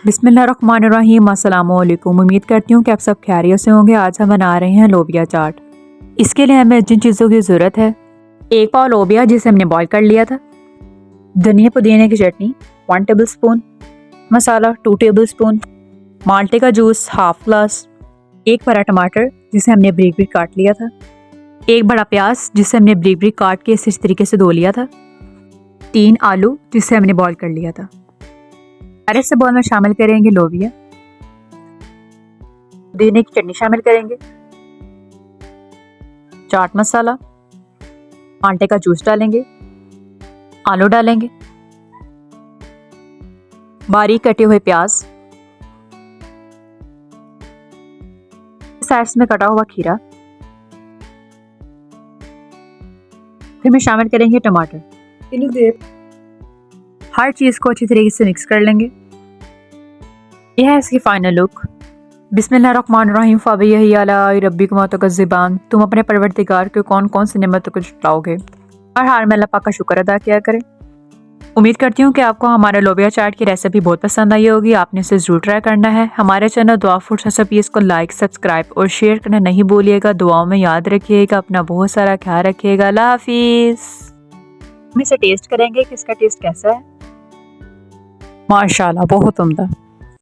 बिस्मिल्लाहिर्रहमानिर्रहीम। अस्सलाम वालेकुम। उम्मीद करती हूँ कि आप सब खैरियत से होंगे। आज हम बना रहे हैं लोबिया चाट। इसके लिए हमें जिन चीज़ों की ज़रूरत है, एक पाव लोबिया जिसे हमने बॉईल कर लिया था, धनिया पुदीने की चटनी 1 टेबल स्पून, मसाला 2 टेबल स्पून, माल्टे का जूस हाफ ग्लास, एक बड़ा टमाटर जिसे हमने बारीक बारीक काट लिया था, एक बड़ा प्याज जिसे हमने बारीक बारीक काट के इस तरीके से धो लिया था, 3 आलू जिसे हमने बॉईल कर लिया था। सारे से बॉल में शामिल करेंगे लोबिया, पुदीने की चटनी शामिल करेंगे, चाट मसाला, माल्टे का जूस डालेंगे, आलू डालेंगे, बारीक कटे हुए प्याज, साइड्स में कटा हुआ खीरा, फिर में शामिल करेंगे टमाटर। हर चीज़ को अच्छी तरीके से मिक्स कर लेंगे। यह है इसकी फाइनल लुक। बिस्मिल्लाहिर्रहमानिर्रहीम। फ़बियही अला रब्बिकुम तुकज़्ज़िबान। तुम अपने परवरदिगार के कौन कौन सी नेमतों को जुटाओगे। हर हाल में अल्लाह पाक का शुक्र अदा किया करें। उम्मीद करती हूँ कि आपको हमारे लोबिया चाट की रेसिपी बहुत पसंद आई होगी। आपने इसे ज़रूर ट्राई करना है। हमारे चैनल दुआ फूड रेसिपीज़ को लाइक, सब्सक्राइब और शेयर करना नहीं भूलिएगा। दुआओं में याद रखिएगा। अपना बहुत सारा ख्याल रखिएगा। अल्लाह हाफिज़। हम इसे टेस्ट करेंगे कि इसका टेस्ट कैसा है। माशाल्लाह बहुत उम्दा।